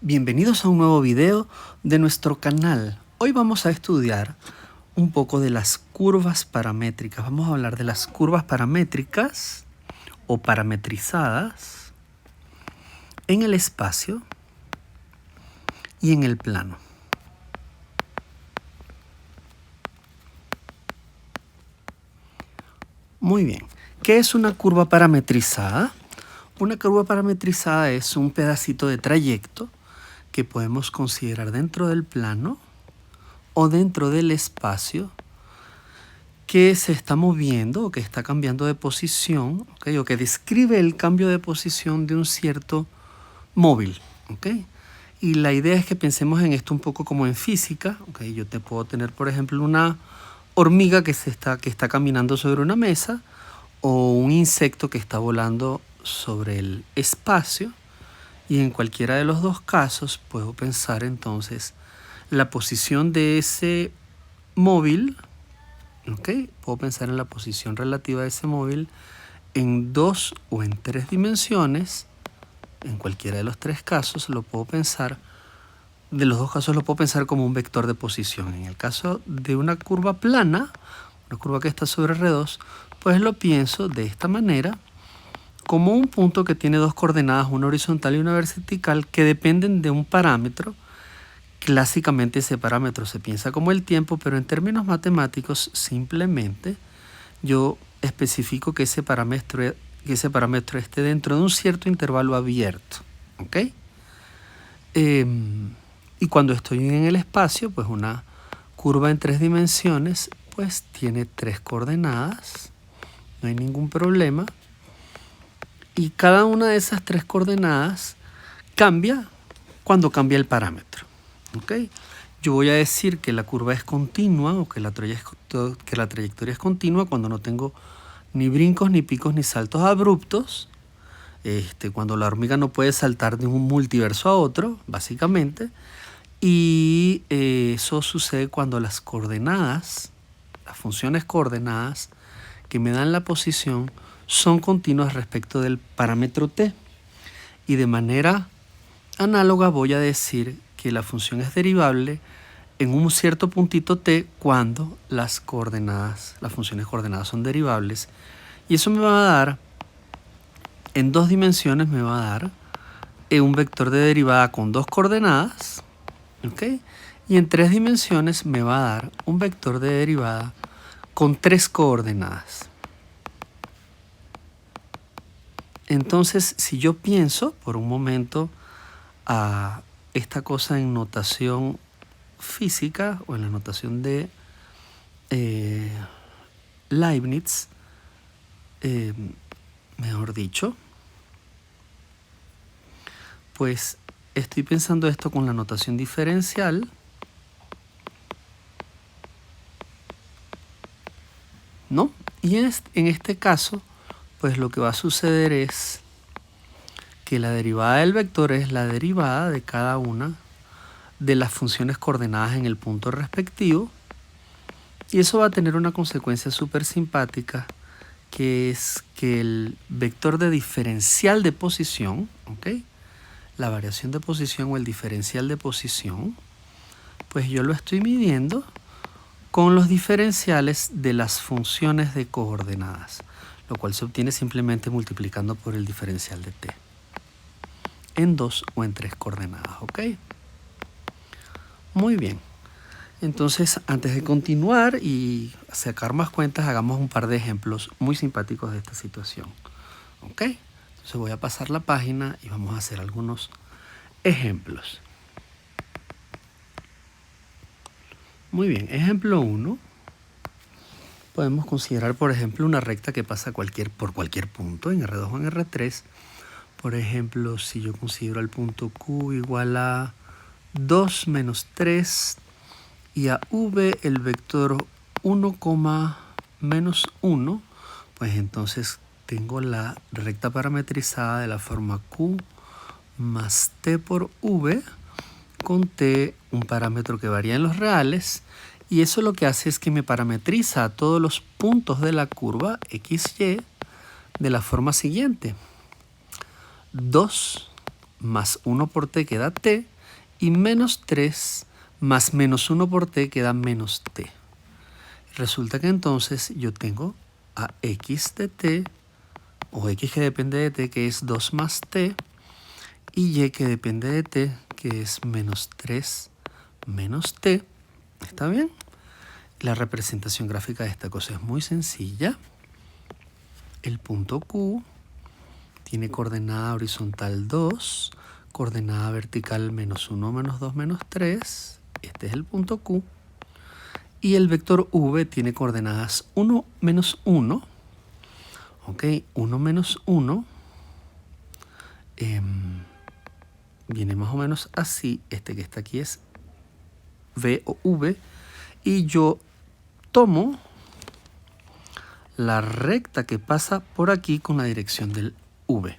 Bienvenidos a un nuevo video de nuestro canal. Hoy vamos a estudiar un poco de las curvas paramétricas. Vamos a hablar de las curvas paramétricas o parametrizadas en el espacio y en el plano. Muy bien. ¿Qué es una curva parametrizada? Una curva parametrizada es un pedacito de trayecto que podemos considerar dentro del plano o dentro del espacio que se está moviendo o que está cambiando de posición, ¿okay? O que describe el cambio de posición de un cierto móvil, ¿okay? Y la idea es que pensemos en esto un poco como en física, ¿okay? Yo te puedo tener, por ejemplo, una hormiga que está caminando sobre una mesa o un insecto que está volando sobre el espacio. Y en cualquiera de los dos casos puedo pensar entonces la posición de ese móvil, ¿ok? Puedo pensar en la posición relativa de ese móvil en 2 o en 3 dimensiones. En cualquiera de los tres casos lo puedo pensar, de los dos casos lo puedo pensar como un vector de posición. En el caso de una curva plana, una curva que está sobre R2, pues lo pienso de esta manera, como un punto que tiene dos coordenadas, una horizontal y una vertical, que dependen de un parámetro. Clásicamente ese parámetro se piensa como el tiempo, pero en términos matemáticos simplemente yo especifico que ese parámetro esté dentro de un cierto intervalo abierto, ¿ok? Y cuando estoy en el espacio, pues una curva en 3 dimensiones, pues tiene 3 coordenadas, no hay ningún problema. Y cada una de esas 3 coordenadas cambia cuando cambia el parámetro. ¿Okay? Yo voy a decir que la curva es continua o que la trayectoria es continua cuando no tengo ni brincos, ni picos, ni saltos abruptos. Cuando la hormiga no puede saltar de un multiverso a otro, básicamente. Y eso sucede cuando las coordenadas, las funciones coordenadas que me dan la posición, son continuas respecto del parámetro t. Y de manera análoga voy a decir que la función es derivable en un cierto puntito t cuando las funciones coordenadas son derivables. Y eso me va a dar, en 2 dimensiones me va a dar un vector de derivada con 2 coordenadas, ¿okay? Y en 3 dimensiones me va a dar un vector de derivada con 3 coordenadas. Entonces, si yo pienso por un momento a esta cosa en notación física o en la notación de Leibniz, mejor dicho, pues estoy pensando esto con la notación diferencial, ¿no? Y en este caso, pues lo que va a suceder es que la derivada del vector es la derivada de cada una de las funciones coordenadas en el punto respectivo, y eso va a tener una consecuencia súper simpática, que es que el vector de diferencial de posición, ¿okay? La variación de posición o el diferencial de posición, pues yo lo estoy midiendo con los diferenciales de las funciones de coordenadas, lo cual se obtiene simplemente multiplicando por el diferencial de t en 2 o en 3 coordenadas, ¿ok? Muy bien. Entonces, antes de continuar y sacar más cuentas, hagamos un par de ejemplos muy simpáticos de esta situación, ¿ok? Entonces voy a pasar la página y vamos a hacer algunos ejemplos. Muy bien, ejemplo 1. Podemos considerar, por ejemplo, una recta que pasa por cualquier punto, en R2 o en R3. Por ejemplo, si yo considero el punto Q igual a 2 menos 3 y a V el vector 1, menos 1, pues entonces tengo la recta parametrizada de la forma Q más T por V, con T un parámetro que varía en los reales, y eso lo que hace es que me parametriza a todos los puntos de la curva XY de la forma siguiente: 2 más 1 por t queda t, y menos 3 más menos 1 por t queda menos t. Resulta que entonces yo tengo a x de t, o x que depende de t, que es 2 más t, y y que depende de t, que es menos 3 menos t. ¿Está bien? La representación gráfica de esta cosa es muy sencilla. El punto Q tiene coordenada horizontal 2, coordenada vertical menos 1, menos 2, menos 3. Este es el punto Q. Y el vector V tiene coordenadas 1, menos 1. Ok, 1 menos 1 viene más o menos así. Este que está aquí es V o V. Y yo tomo la recta que pasa por aquí con la dirección del V.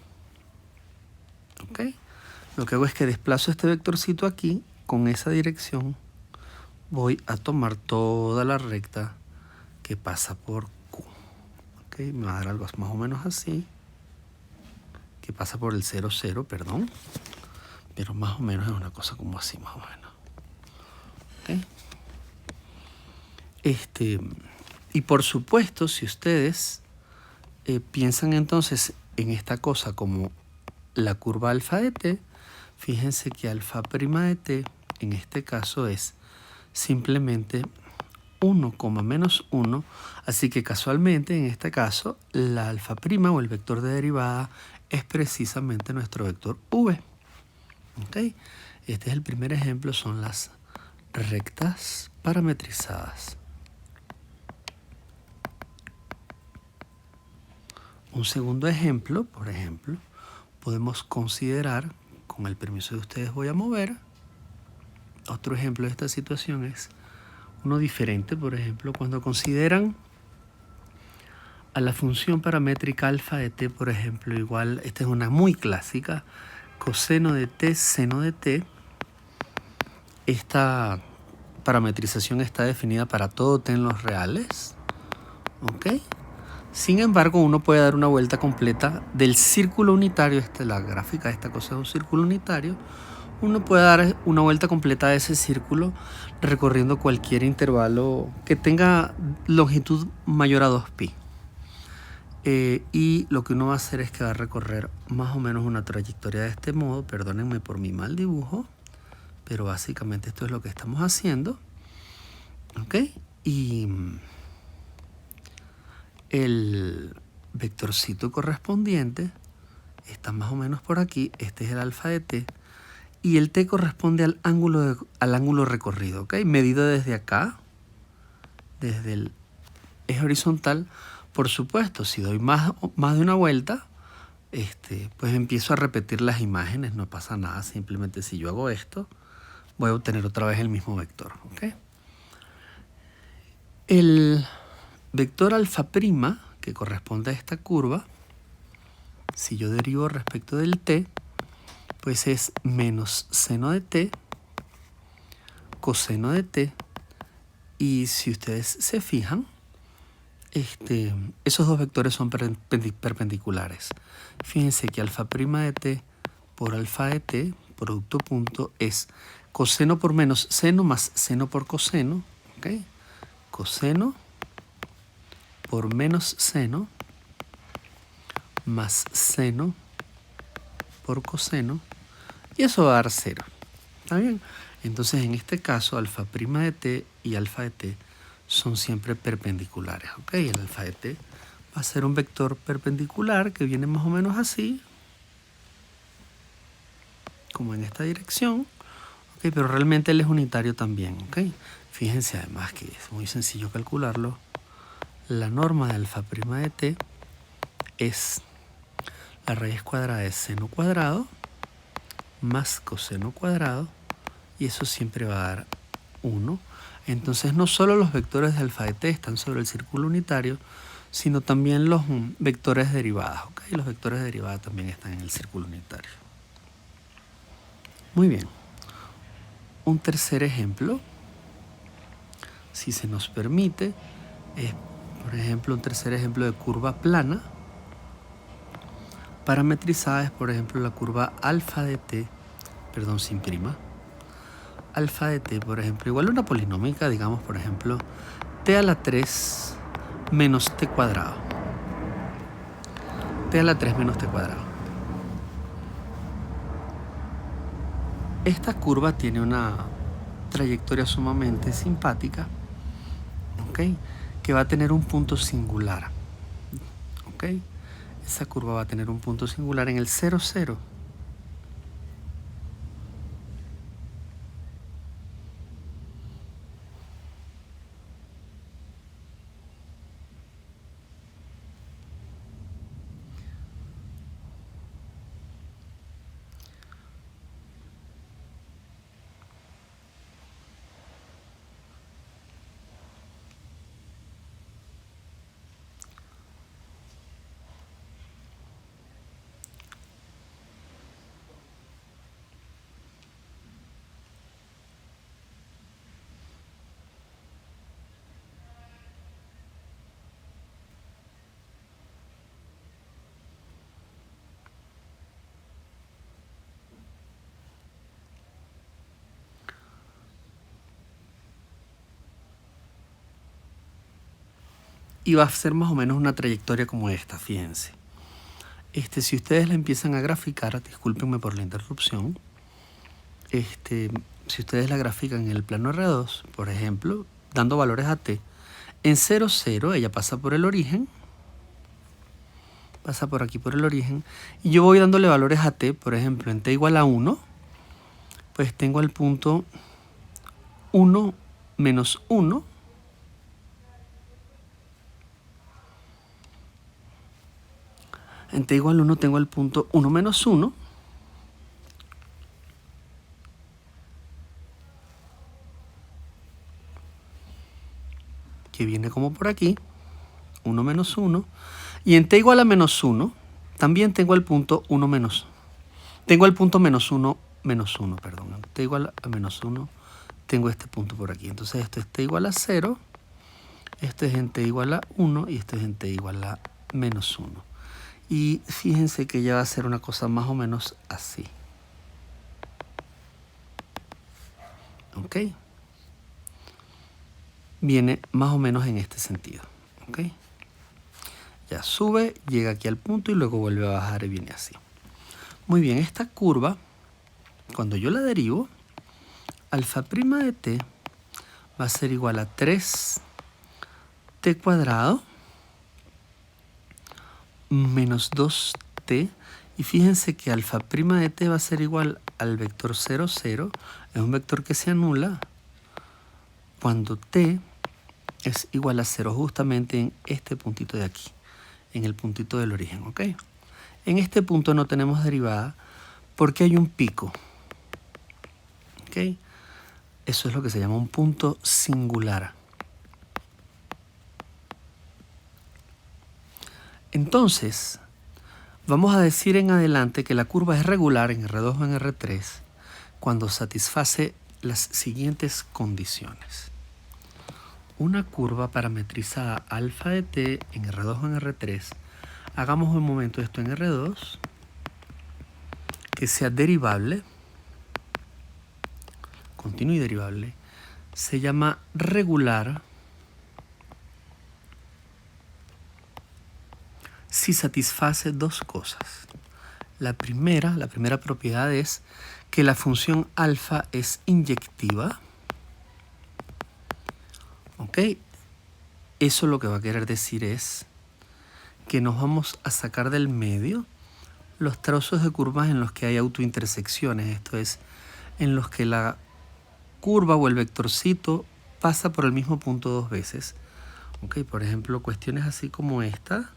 ¿Ok? Lo que hago es que desplazo este vectorcito aquí con esa dirección. Voy a tomar toda la recta que pasa por Q. ¿Ok? Me va a dar algo más o menos así. Que pasa por el 0, 0, perdón. Pero más o menos es una cosa como así, más o menos. ¿Ok? Y por supuesto, si ustedes piensan entonces en esta cosa como la curva alfa de t, fíjense que alfa prima de t en este caso es simplemente 1, menos 1, así que casualmente en este caso la alfa prima o el vector de derivada es precisamente nuestro vector v. ¿Okay? Este es el primer ejemplo, son las rectas parametrizadas. Un segundo ejemplo, por ejemplo, podemos considerar, con el permiso de ustedes voy a mover, otro ejemplo de esta situación es uno diferente, por ejemplo, cuando consideran a la función paramétrica alfa de t, por ejemplo, igual, esta es una muy clásica, coseno de t, seno de t. Esta parametrización está definida para todo t en los reales. ¿Ok? Sin embargo, uno puede dar una vuelta completa del círculo unitario. La gráfica de esta cosa es un círculo unitario. Uno puede dar una vuelta completa de ese círculo recorriendo cualquier intervalo que tenga longitud mayor a 2pi. Y lo que uno va a hacer es que va a recorrer más o menos una trayectoria de este modo. Perdónenme por mi mal dibujo, pero básicamente esto es lo que estamos haciendo. ¿Ok? Y el vectorcito correspondiente está más o menos por aquí. Este es el alfa de t. Y el t corresponde al ángulo recorrido. ¿Ok? Medido desde acá, desde el eje horizontal. Por supuesto, si doy más de una vuelta, pues empiezo a repetir las imágenes. No pasa nada. Simplemente si yo hago esto, voy a obtener otra vez el mismo vector. ¿Ok? El vector alfa prima, que corresponde a esta curva, si yo derivo respecto del t, pues es menos seno de t, coseno de t, y si ustedes se fijan, esos dos vectores son perpendiculares. Fíjense que alfa prima de t por alfa de t, producto punto, es coseno por menos seno más seno por coseno. ¿Ok? Coseno por menos seno más seno por coseno, y eso va a dar 0. ¿Está bien? Entonces, en este caso, alfa prima de t y alfa de t son siempre perpendiculares. ¿Ok? El alfa de t va a ser un vector perpendicular que viene más o menos así, como en esta dirección. ¿Ok? Pero realmente él es unitario también. ¿Ok? Fíjense además que es muy sencillo calcularlo. La norma de alfa prima de t es la raíz cuadrada de seno cuadrado más coseno cuadrado, y eso siempre va a dar 1. Entonces no solo los vectores de alfa de t están sobre el círculo unitario, sino también los vectores derivadas. ¿Okay? Los vectores de derivada también están en el círculo unitario. Muy bien. Un tercer ejemplo, si se nos permite, es por ejemplo un tercer ejemplo de curva plana. parametrizada es, por ejemplo, la curva alfa de t, perdón, sin prima. Alfa de t, por ejemplo, igual a una polinómica, digamos, por ejemplo, t a la 3 menos t cuadrado. T a la 3 menos t cuadrado. Esta curva tiene una trayectoria sumamente simpática, ¿ok? Que va a tener un punto singular, ¿ok? Esa curva va a tener un punto singular en el 0, 0. Y va a ser más o menos una trayectoria como esta, fíjense. Si ustedes la empiezan a graficar, discúlpenme por la interrupción, si ustedes la grafican en el plano R2, por ejemplo, dando valores a t, en 0, 0 ella pasa por el origen, pasa por aquí por el origen, y yo voy dándole valores a t, por ejemplo, en t igual a 1, pues tengo el punto 1 menos 1, en t igual a 1 tengo el punto 1 menos 1, que viene como por aquí, 1 menos 1, y en t igual a menos 1, también tengo el punto 1 menos, tengo el punto menos 1 menos 1, perdón, en t igual a menos 1, tengo este punto por aquí. Entonces esto es t igual a 0, esto es en t igual a 1 y esto es en t igual a menos 1. Y fíjense que ya va a ser una cosa más o menos así. ¿Ok? Viene más o menos en este sentido. ¿Ok? Ya sube, llega aquí al punto y luego vuelve a bajar y viene así. Muy bien, esta curva, cuando yo la derivo, alfa prima de t va a ser igual a 3t cuadrado menos 2t, y fíjense que alfa prima de t va a ser igual al vector 0, 0, es un vector que se anula cuando t es igual a 0 justamente en este puntito de aquí, en el puntito del origen, ¿ok? En este punto no tenemos derivada porque hay un pico, ¿ok? Eso es lo que se llama un punto singular. Entonces, vamos a decir en adelante que la curva es regular en R2 o en R3 cuando satisface las siguientes condiciones. Una curva parametrizada alfa de t en R2 o en R3, hagamos un momento esto en R2, que sea derivable, continuo y derivable, se llama regular si satisface dos cosas. La primera propiedad es que la función alfa es inyectiva. ¿Ok? Eso lo que va a querer decir es que nos vamos a sacar del medio los trozos de curvas en los que hay autointersecciones, esto es, en los que la curva o el vectorcito pasa por el mismo punto dos veces. ¿Ok? Por ejemplo, cuestiones así como esta,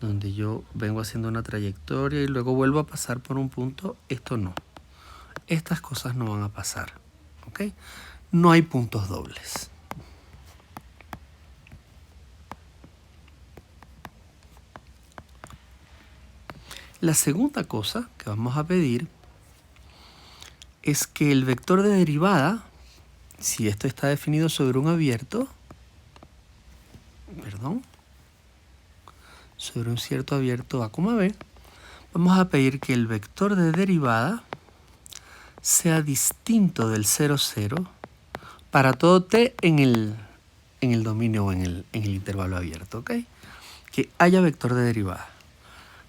donde yo vengo haciendo una trayectoria y luego vuelvo a pasar por un punto, esto no. Estas cosas no van a pasar. ¿Ok? No hay puntos dobles. La segunda cosa que vamos a pedir es que el vector de derivada, si esto está definido sobre un abierto, sobre un cierto abierto A, B, vamos a pedir que el vector de derivada sea distinto del 0, 0 para todo t en el dominio o en el intervalo abierto, ¿ok? Que haya vector de derivada.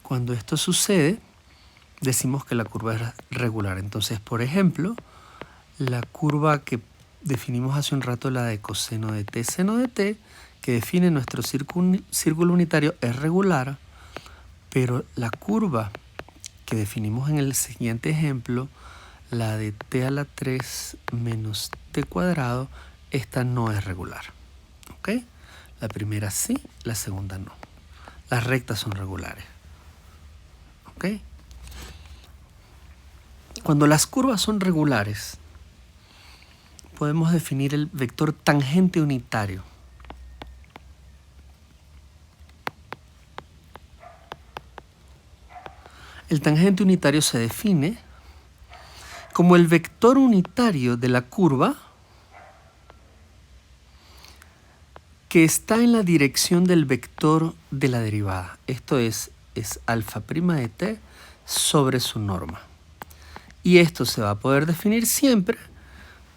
Cuando esto sucede, decimos que la curva es regular. Entonces, por ejemplo, la curva que definimos hace un rato, la de coseno de t, seno de t, que define nuestro círculo unitario, es regular, pero la curva que definimos en el siguiente ejemplo, la de t a la 3 menos t cuadrado, esta no es regular. ¿Ok? La primera sí, la segunda no. Las rectas son regulares. ¿Ok? Cuando las curvas son regulares, podemos definir el vector tangente unitario. El tangente unitario se define como el vector unitario de la curva que está en la dirección del vector de la derivada. Esto es alfa prima de t sobre su norma. Y esto se va a poder definir siempre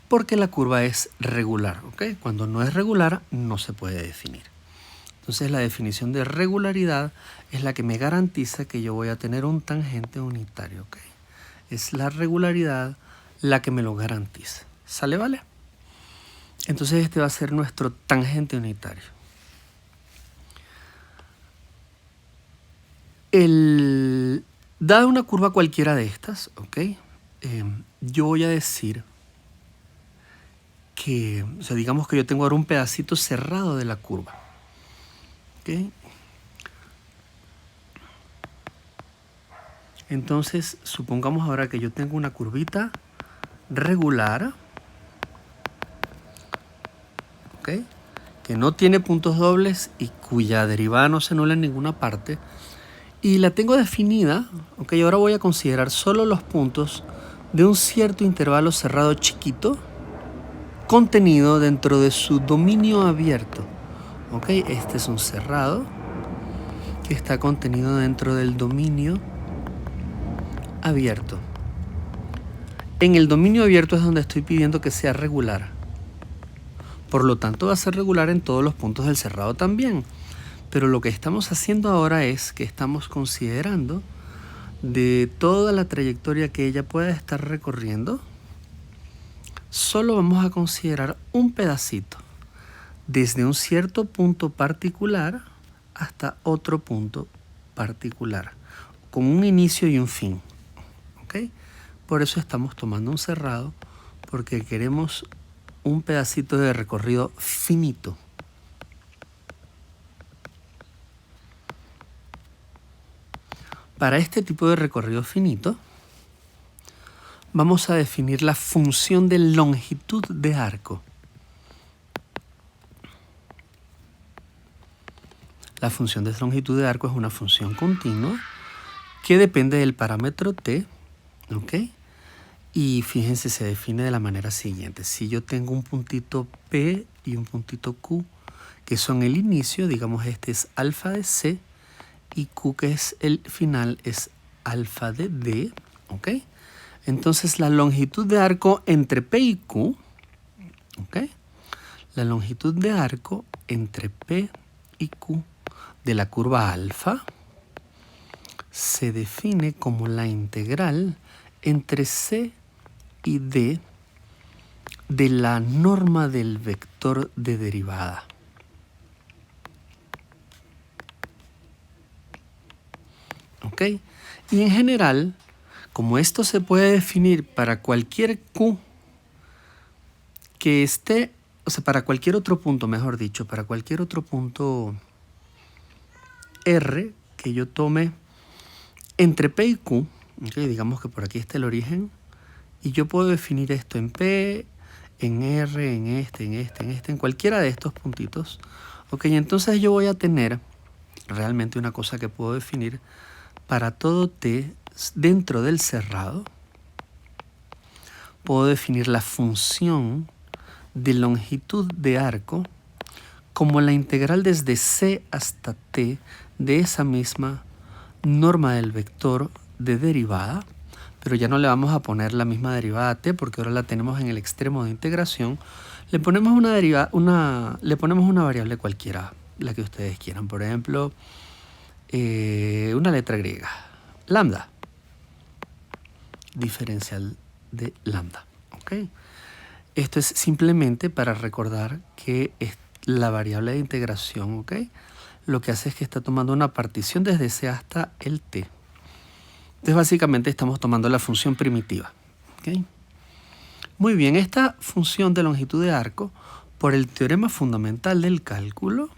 porque la curva es regular, ¿ok? Cuando no es regular, no se puede definir. Entonces la definición de regularidad es la que me garantiza que yo voy a tener un tangente unitario, ¿ok? Es la regularidad la que me lo garantiza. ¿Sale, vale? Entonces este va a ser nuestro tangente unitario. Dada una curva cualquiera de estas, ¿ok? Yo voy a decir que, o sea, digamos que yo tengo ahora un pedacito cerrado de la curva. ¿Ok? Entonces, supongamos ahora que yo tengo una curvita regular, ¿ok? Que no tiene puntos dobles y cuya derivada no se anula en ninguna parte. Y la tengo definida, ¿ok? Ahora voy a considerar solo los puntos de un cierto intervalo cerrado chiquito contenido dentro de su dominio abierto. ¿Ok? Este es un cerrado que está contenido dentro del dominio abierto. En el dominio abierto es donde estoy pidiendo que sea regular. Por lo tanto, va a ser regular en todos los puntos del cerrado también. Pero lo que estamos haciendo ahora es que estamos considerando de toda la trayectoria que ella pueda estar recorriendo, solo vamos a considerar un pedacito, desde un cierto punto particular hasta otro punto particular, con un inicio y un fin. ¿Ok? Por eso estamos tomando un cerrado, porque queremos un pedacito de recorrido finito. Para este tipo de recorrido finito, vamos a definir la función de longitud de arco. La función de longitud de arco es una función continua que depende del parámetro t, ¿ok? Y fíjense, se define de la manera siguiente. Si yo tengo un puntito P y un puntito Q, que son el inicio, digamos este es alfa de C, y Q, que es el final, es alfa de D, ¿ok? Entonces la longitud de arco entre P y Q, ¿ok? La longitud de arco entre P y Q de la curva alfa se define como la integral entre C y D de la norma del vector de derivada. ¿Ok? Y en general, como esto se puede definir para cualquier Q que esté, o sea, para cualquier otro punto, mejor dicho, para cualquier otro punto R que yo tome entre P y Q, ¿okay? Digamos que por aquí está el origen, y yo puedo definir esto en P, en R, en en cualquiera de estos puntitos. Ok, entonces yo voy a tener realmente una cosa que puedo definir para todo T dentro del cerrado. Puedo definir la función de longitud de arco como la integral desde C hasta T de esa misma norma del vector de derivada, pero ya no le vamos a poner la misma derivada a t porque ahora la tenemos en el extremo de integración. Le ponemos le ponemos una variable cualquiera, la que ustedes quieran. Por ejemplo, una letra griega, lambda, diferencial de lambda. ¿Okay? Esto es simplemente para recordar que es la variable de integración, ¿ok? Lo que hace es que está tomando una partición desde C hasta el t. Entonces básicamente estamos tomando la función primitiva. ¿Okay? Muy bien, esta función de longitud de arco, por el teorema fundamental del cálculo,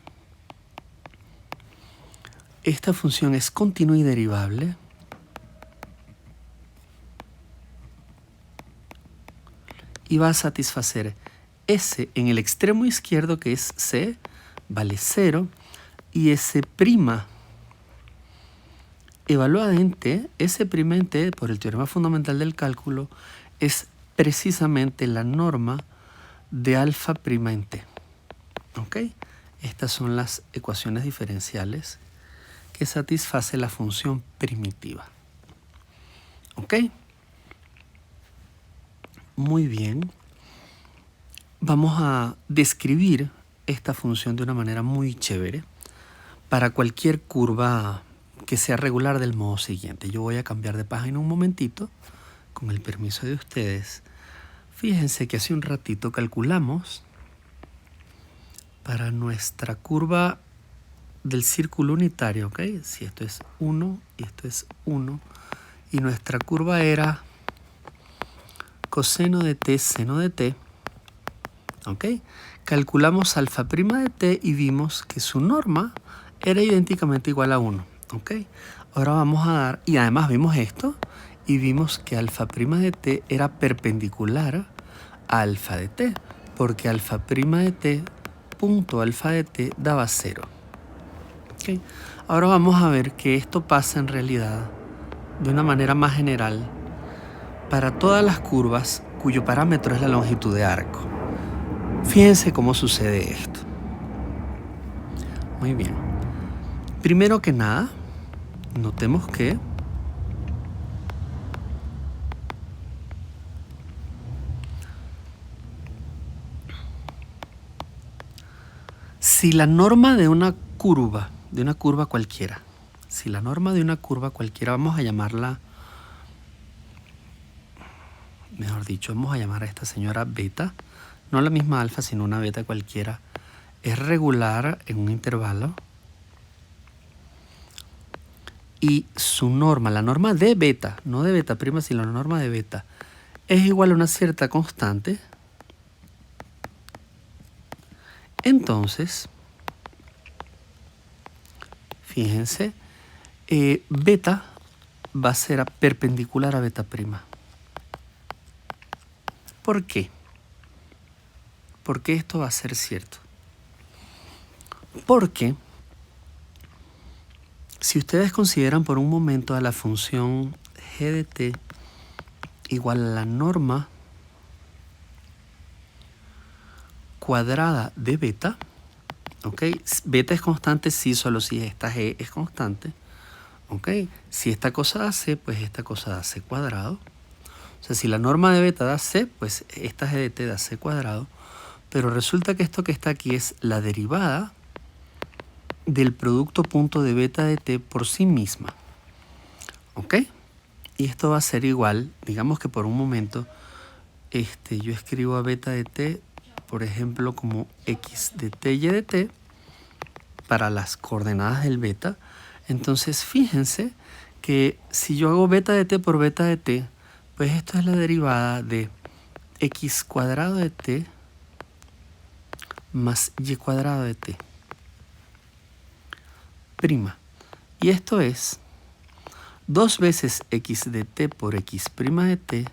esta función es continua y derivable y va a satisfacer S en el extremo izquierdo, que es C, vale 0, y S' evaluada en T, S' en T, por el teorema fundamental del cálculo, es precisamente la norma de alfa' en T. ¿Ok? Estas son las ecuaciones diferenciales que satisface la función primitiva. ¿Ok? Muy bien. Vamos a describir esta función de una manera muy chévere para cualquier curva que sea regular del modo siguiente. Yo voy a cambiar de página un momentito, con el permiso de ustedes. Fíjense que hace un ratito calculamos para nuestra curva del círculo unitario, ¿ok? Si esto es 1 y esto es 1, y nuestra curva era coseno de t, seno de t, ¿ok? Calculamos alfa' de t y vimos que su norma era idénticamente igual a 1, ¿ok? Ahora vamos a dar, y además vimos esto, y vimos que alfa' de t era perpendicular a alfa de t, porque alfa' de t punto alfa de t daba 0. ¿Okay? Ahora vamos a ver que esto pasa en realidad de una manera más general para todas las curvas cuyo parámetro es la longitud de arco. Fíjense cómo sucede esto. Muy bien. Primero que nada, notemos que si la norma de una curva cualquiera, vamos a llamarla, mejor dicho, vamos a llamar a esta señora beta, no la misma alfa, sino una beta cualquiera, es regular en un intervalo, y su norma, la norma de beta, no de beta prima, sino la norma de beta, es igual a una cierta constante, entonces, fíjense, beta va a ser perpendicular a beta prima. ¿Por qué? ¿Por qué esto va a ser cierto? Porque si ustedes consideran por un momento a la función g de t igual a la norma cuadrada de beta, ¿ok? Beta es constante sí, solo si esta g es constante, ¿ok? Si esta cosa da c, pues esta cosa da c cuadrado. O sea, si la norma de beta da c, pues esta g de t da c cuadrado. Pero resulta que esto que está aquí es la derivada del producto punto de beta de t por sí misma. ¿Ok? Y esto va a ser igual, digamos que por un momento, yo escribo a beta de t, por ejemplo, como x de t y de t, para las coordenadas del beta. Entonces, fíjense que si yo hago beta de t por beta de t, pues esto es la derivada de x cuadrado de t más y cuadrado de t prima. Y esto es 2 veces x de t por x prima de t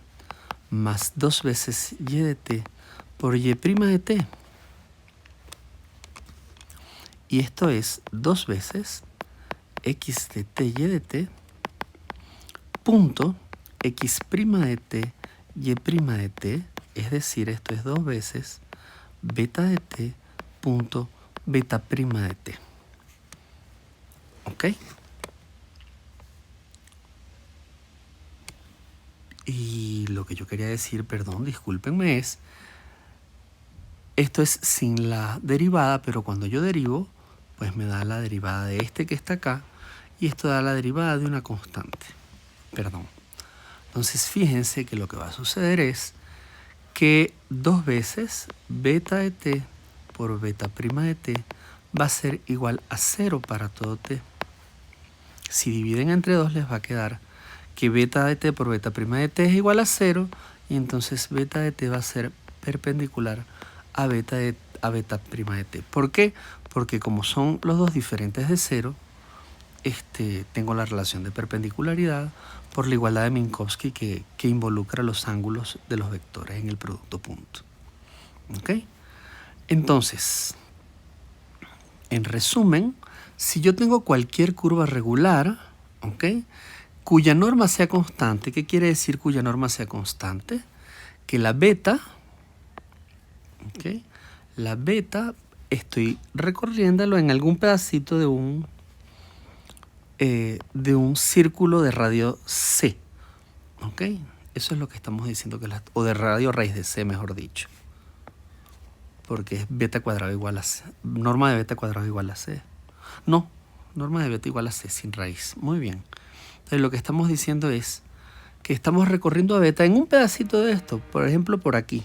más 2 veces y de t por y prima de t. Y esto es 2 veces x de t y de t punto x prima de t y prima de t, es decir, esto es 2 veces beta de t punto beta prima de t. ¿Ok? lo que yo quería decir, perdón, discúlpenme, es, esto es sin la derivada, pero cuando yo derivo, pues me da la derivada de este que está acá, y esto da la derivada de una constante. Perdón. Entonces fíjense que lo que va a suceder es que 2 veces beta de t por beta prima de t va a ser igual a 0 para todo t. Si dividen entre 2 les va a quedar que beta de t por beta prima de t es igual a 0, y entonces beta de t va a ser perpendicular a beta prima de t. ¿Por qué? Porque como son los dos diferentes de 0, tengo la relación de perpendicularidad por la igualdad de Minkowski que involucra los ángulos de los vectores en el producto punto. ¿Ok? Entonces, en resumen, si yo tengo cualquier curva regular, ¿ok?, cuya norma sea constante, ¿qué quiere decir cuya norma sea constante? Que la beta, ¿ok?, la beta estoy recorriéndolo en algún pedacito de un círculo de radio C, ¿ok? Eso es lo que estamos diciendo, o de radio raíz de C, mejor dicho, porque es beta cuadrado igual a C, norma de beta cuadrado igual a C. No, norma de beta igual a C sin raíz. Muy bien. Entonces lo que estamos diciendo es que estamos recorriendo a beta en un pedacito de esto, por ejemplo por aquí,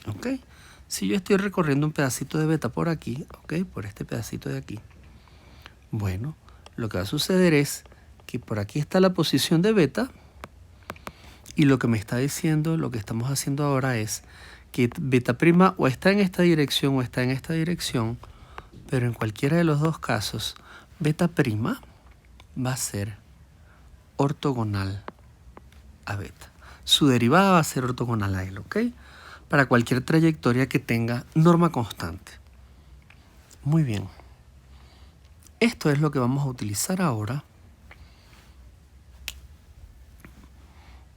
¿ok? Si yo estoy recorriendo un pedacito de beta por aquí, ¿ok?, por este pedacito de aquí, bueno, lo que va a suceder es que por aquí está la posición de beta, y lo que me está diciendo, lo que estamos haciendo ahora es que beta prima o está en esta dirección o está en esta dirección, pero en cualquiera de los dos casos, beta prima va a ser ortogonal a beta. Su derivada va a ser ortogonal a él, ¿ok? Para cualquier trayectoria que tenga norma constante. Muy bien. Esto es lo que vamos a utilizar ahora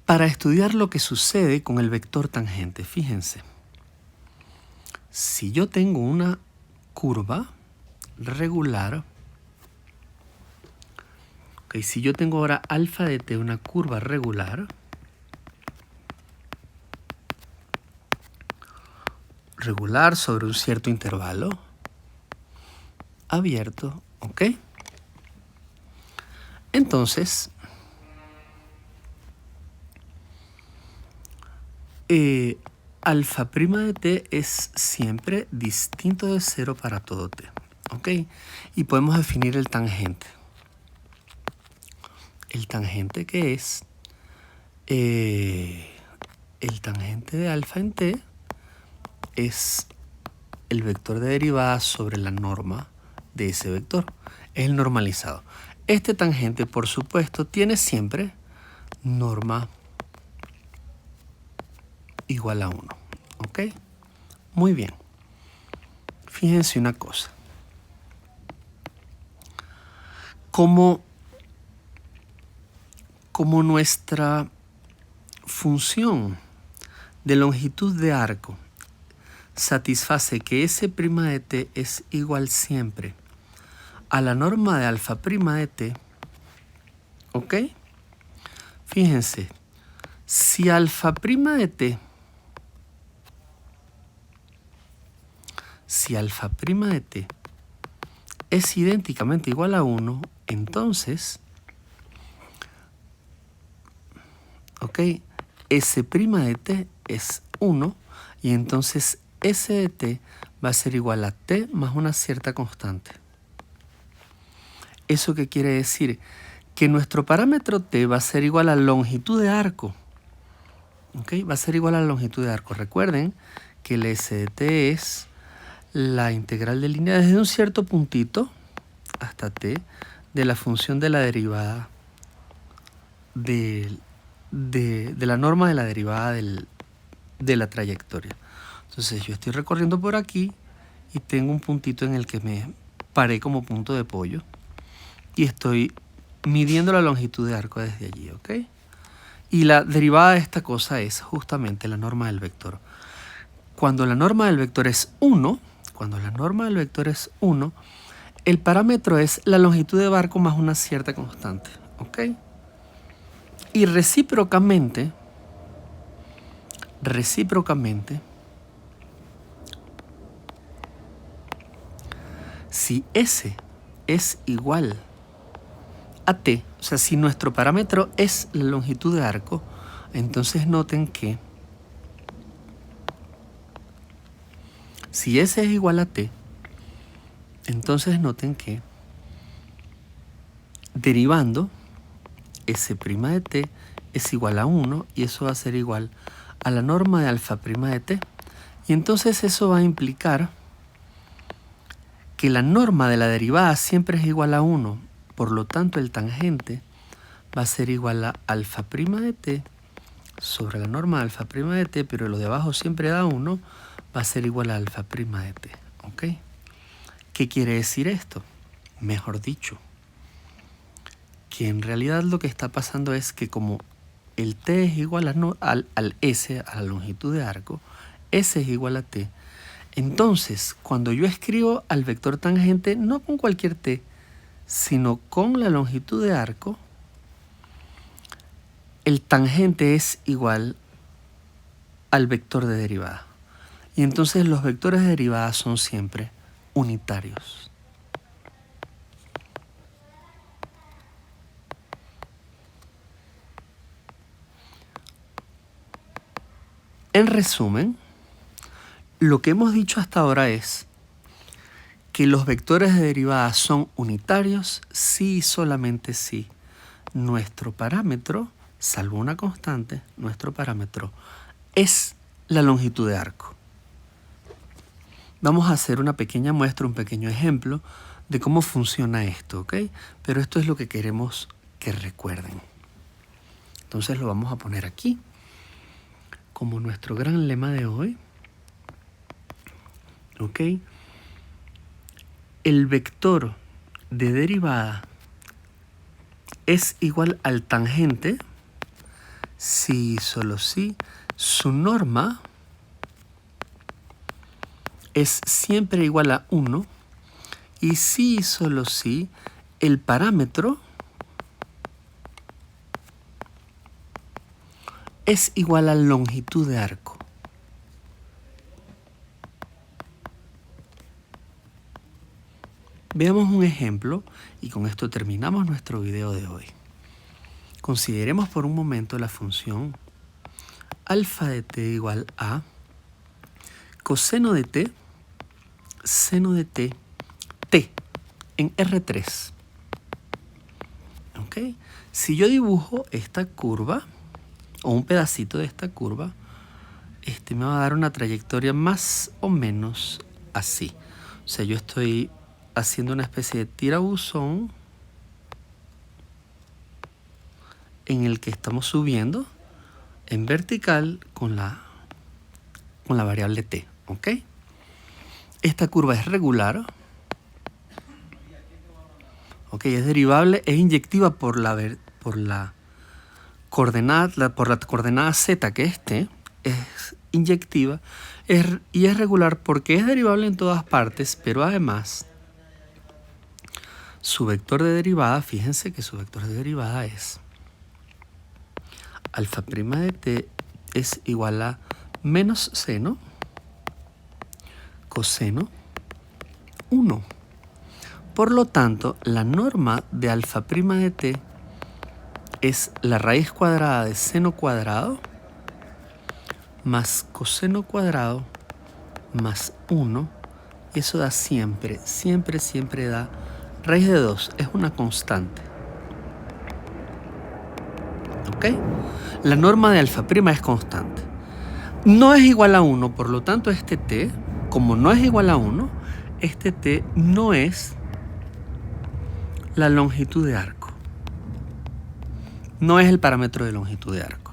para estudiar lo que sucede con el vector tangente. Fíjense, si yo tengo una curva regular, okay, si yo tengo ahora alfa de t, una curva regular, sobre un cierto intervalo abierto, ¿ok? Entonces, alfa prima de t es siempre distinto de 0 para todo t, ¿ok? Y podemos definir el tangente. El tangente que es el tangente de alfa en t es el vector de derivada sobre la norma de ese vector. Es el normalizado. Este tangente, por supuesto, tiene siempre norma igual a 1. ¿Ok? Muy bien. Fíjense una cosa. Como nuestra función de longitud de arco satisface que S' de t es igual siempre a la norma de alfa prima de t, ¿ok? Fíjense, si alfa prima de t, es idénticamente igual a 1, entonces, ¿ok?, S' de t es 1, y entonces S de t va a ser igual a t más una cierta constante. ¿Eso qué quiere decir? Que nuestro parámetro t va a ser igual a longitud de arco. ¿Ok? Va a ser igual a la longitud de arco. Recuerden que el S de t es la integral de línea desde un cierto puntito hasta t de la función de la derivada de la norma de la derivada de la trayectoria. Entonces yo estoy recorriendo por aquí y tengo un puntito en el que me paré como punto de pollo y estoy midiendo la longitud de arco desde allí, ¿ok? Y la derivada de esta cosa es justamente la norma del vector. Cuando la norma del vector es 1, el parámetro es la longitud de arco más una cierta constante, ¿ok? Y recíprocamente, si S es igual a T, o sea, si nuestro parámetro es la longitud de arco, entonces noten que si S es igual a T, entonces noten que derivando S' de T es igual a 1 y eso va a ser igual a la norma de alfa' de T. Y entonces eso va a implicar que la norma de la derivada siempre es igual a 1. Por lo tanto, el tangente va a ser igual a alfa' de T sobre la norma de alfa' de T, pero lo de abajo siempre da 1, va a ser igual a alfa' de T. ¿Ok? ¿Qué quiere decir esto? Mejor dicho, que en realidad lo que está pasando es que como el T es igual al S, a la longitud de arco, S es igual a T, entonces cuando yo escribo al vector tangente, no con cualquier T, sino con la longitud de arco, el tangente es igual al vector de derivada. Y entonces los vectores de derivada son siempre unitarios. En resumen, lo que hemos dicho hasta ahora es que los vectores de derivada son unitarios si y solamente si nuestro parámetro, salvo una constante, nuestro parámetro es la longitud de arco. Vamos a hacer una pequeña muestra, un pequeño ejemplo de cómo funciona esto, ¿ok? Pero esto es lo que queremos que recuerden. Entonces lo vamos a poner aquí como nuestro gran lema de hoy, ¿ok? El vector de derivada es igual al tangente si y solo si su norma es siempre igual a 1 y si y solo si el parámetro es igual a longitud de arco. Veamos un ejemplo y con esto terminamos nuestro video de hoy. Consideremos por un momento la función alfa de t igual a coseno de t, seno de t, t en R3. ¿Ok? Si yo dibujo esta curva o un pedacito de esta curva, me va a dar una trayectoria más o menos así. O sea, yo estoy haciendo una especie de tirabuzón en el que estamos subiendo en vertical con la variable t, ¿ok? Esta curva es regular, ¿ok? Es derivable, es inyectiva por la coordenada z, que es t, es inyectiva y es regular porque es derivable en todas partes, pero además su vector de derivada, fíjense que su vector de derivada es alfa' de t es igual a menos seno coseno 1. Por lo tanto, la norma de alfa' de t es la raíz cuadrada de seno cuadrado más coseno cuadrado más 1. Y eso da siempre da raíz de 2. Es una constante. ¿Ok? La norma de alfa' es constante. No es igual a 1, por lo tanto este t, como no es igual a 1, este t no es la longitud de arco. No es el parámetro de longitud de arco.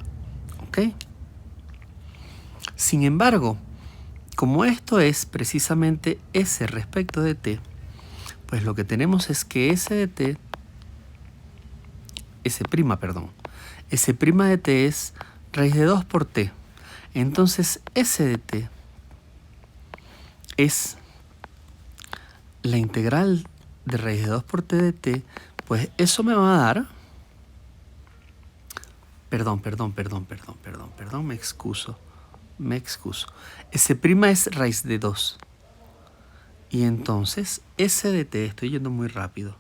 ¿Ok? Sin embargo, como esto es precisamente S respecto de t, pues lo que tenemos es que S de t, S' de t es raíz de 2 por t. Entonces S de t es la integral de raíz de 2 por t de t, pues eso me va a dar Perdón, me excuso. S' es raíz de 2. Y entonces, S de t, estoy yendo muy rápido,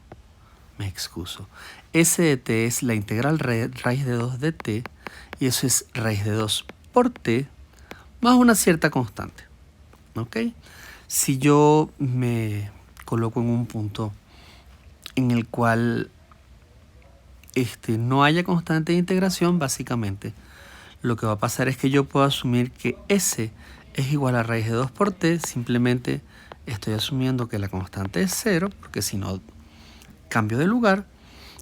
me excuso. S de t es la integral raíz de 2 de t, y eso es raíz de 2 por t más una cierta constante. ¿Ok? Si yo me coloco en un punto en el cual no haya constante de integración, básicamente lo que va a pasar es que yo puedo asumir que S es igual a raíz de 2 por t, simplemente estoy asumiendo que la constante es 0, porque si no, cambio de lugar.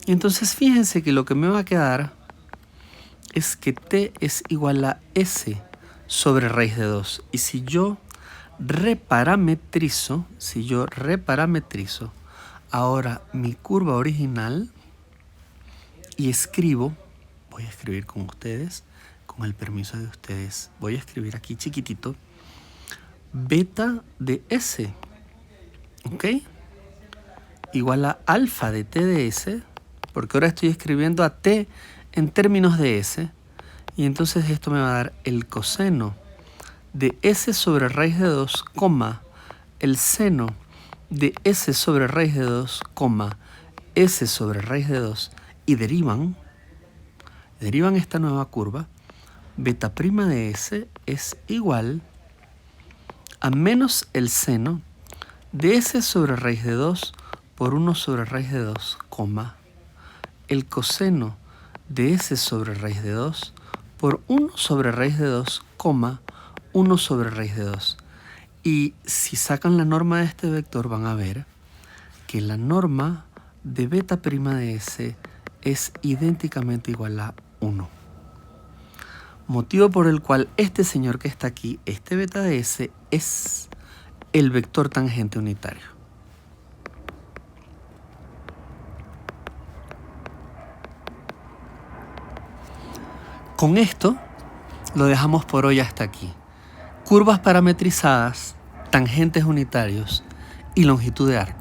Y entonces fíjense que lo que me va a quedar es que t es igual a S sobre raíz de 2. Y si yo reparametrizo, ahora mi curva original y voy a escribir con ustedes, con el permiso de ustedes, voy a escribir aquí chiquitito, beta de S, ¿ok? Igual a alfa de t de S, porque ahora estoy escribiendo a t en términos de S, y entonces esto me va a dar el coseno de S sobre raíz de 2, el seno de S sobre raíz de 2, S sobre raíz de 2, y derivan esta nueva curva. Beta' de S es igual a menos el seno de S sobre raíz de 2 por 1 sobre raíz de 2, el coseno de S sobre raíz de 2 por 1 sobre raíz de 2, 1 sobre raíz de 2. Y si sacan la norma de este vector van a ver que la norma de beta' de S es idénticamente igual a 1. Motivo por el cual este señor que está aquí, este beta de S, es el vector tangente unitario. Con esto lo dejamos por hoy hasta aquí. Curvas parametrizadas, tangentes unitarios y longitud de arco.